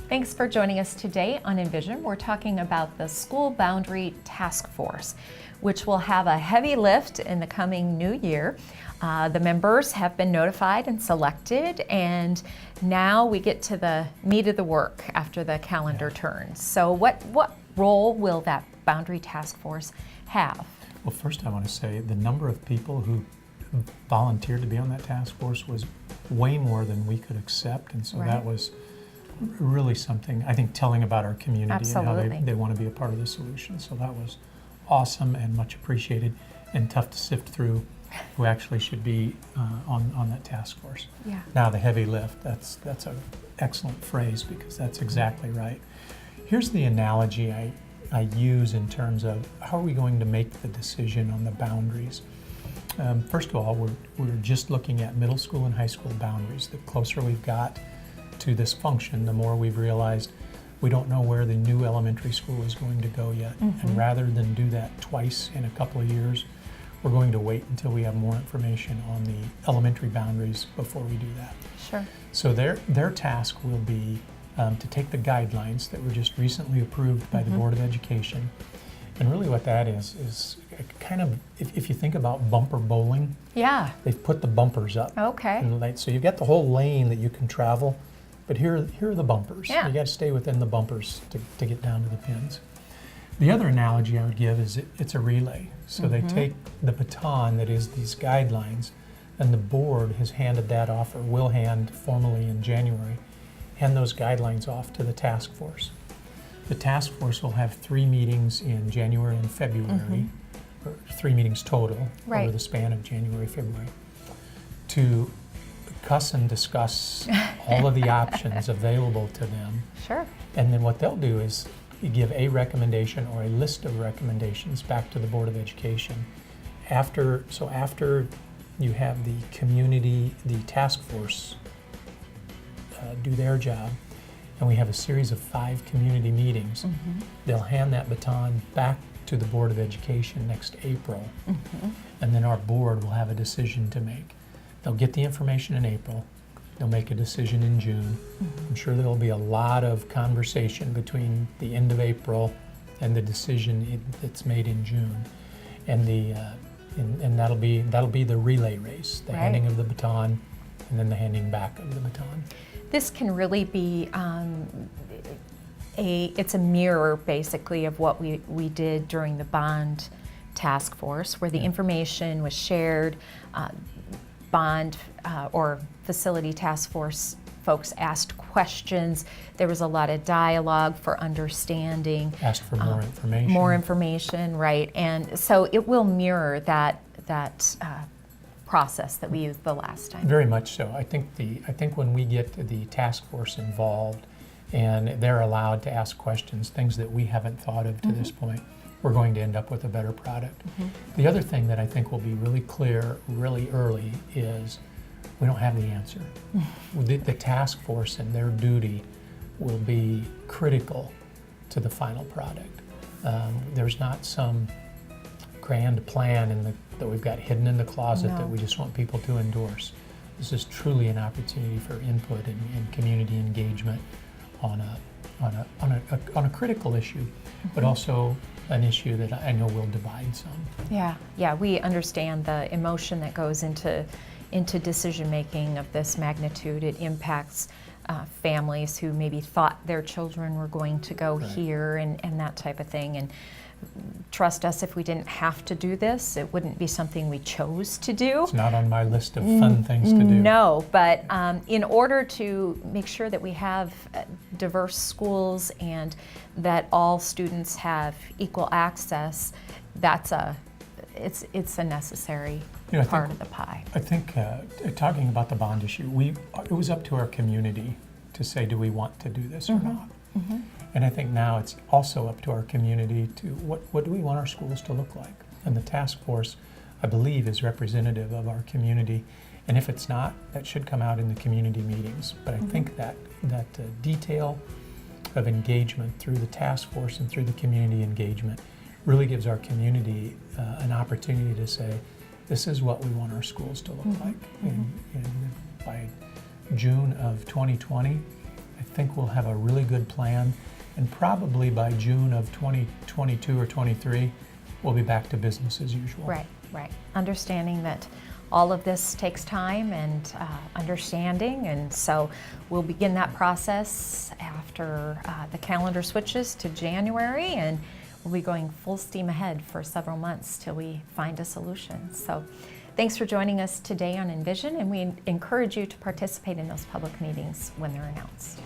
Thanks for joining us today on Envision. We're talking about the School Boundary Task Force, which will have a heavy lift in the coming new year. The members have been notified and selected, and now we get to the meat of the work after the calendar turns. So what role will that Boundary Task Force have? Well, first I want to say the number of people who volunteered to be on that task force was way more than we could accept, and so that was really something, I think, telling about our community. Absolutely. And how they want to be a part of the solution. So that was awesome and much appreciated, and tough to sift through who actually should be on that task force. Yeah. Now the heavy lift, that's an excellent phrase, because that's exactly right. Here's the analogy I use in terms of how are we going to make the decision on the boundaries. First of all, we're just looking at middle school and high school boundaries. The closer we've got to this function, the more we've realized we don't know where the new elementary school is going to go yet. And rather than do that twice in a couple of years, we're going to wait until we have more information on the elementary boundaries before we do that. Sure. So their task will be to take the guidelines that were just recently approved by the Board of Education. And really what that is kind of, if you think about bumper bowling, they've put the bumpers up. Okay. And so you've got the whole lane that you can travel, but here are the bumpers. Yeah. You got to stay within the bumpers to get down to the pins. The other analogy I would give is it's a relay. So they take the baton that is these guidelines, and the board has handed that off, or will hand formally in January, hand those guidelines off to the task force. The task force will have 3 meetings in January and February, or 3 meetings total over the span of January, February, to discuss all of the options available to them. Sure. And then what they'll do is give a recommendation or a list of recommendations back to the Board of Education. After you have the community, the task force do their job, and we have a series of 5 community meetings, they'll hand that baton back to the Board of Education next April, and then our board will have a decision to make. They'll get the information in April, they'll make a decision in June. I'm sure there'll be a lot of conversation between the end of April and the decision that's made in June, and and that'll be the relay race, the handing of the baton, and then the handing back of the baton. This can really be it's a mirror, basically, of what we did during the bond task force, where the information was shared. Bond or facility task force folks asked questions. There was a lot of dialogue for understanding. Asked for more information. More information, right? And so it will mirror that process that we used the last time. Very much so. I think when we get the task force involved and they're allowed to ask questions, things that we haven't thought of to this point, we're going to end up with a better product. The other thing that I think will be really clear really early is we don't have the answer. The task force and their duty will be critical to the final product. There's not some grand plan that we've got hidden in the closet that we just want people to endorse. This is truly an opportunity for input and community engagement on a critical issue, but also an issue that I know will divide some. Yeah, we understand the emotion that goes into decision making of this magnitude. It impacts families who maybe thought their children were going to go here and that type of thing. And trust us, if we didn't have to do this, it wouldn't be something we chose to do. It's not on my list of fun things to do. No, but in order to make sure that we have diverse schools and that all students have equal access, it's a necessary part of the pie. I think talking about the bond issue, it was up to our community to say, do we want to do this or not? And I think now it's also up to our community to what do we want our schools to look like? And the task force, I believe, is representative of our community. And if it's not, that should come out in the community meetings. But I think that detail of engagement through the task force and through the community engagement really gives our community an opportunity to say, this is what we want our schools to look like. And by June of 2020, I think we'll have a really good plan, and probably by June of 2022 or 23, we'll be back to business as usual. Right, right. Understanding that all of this takes time and understanding, and so we'll begin that process after the calendar switches to January, and we'll be going full steam ahead for several months till we find a solution. So thanks for joining us today on Envision, and we encourage you to participate in those public meetings when they're announced.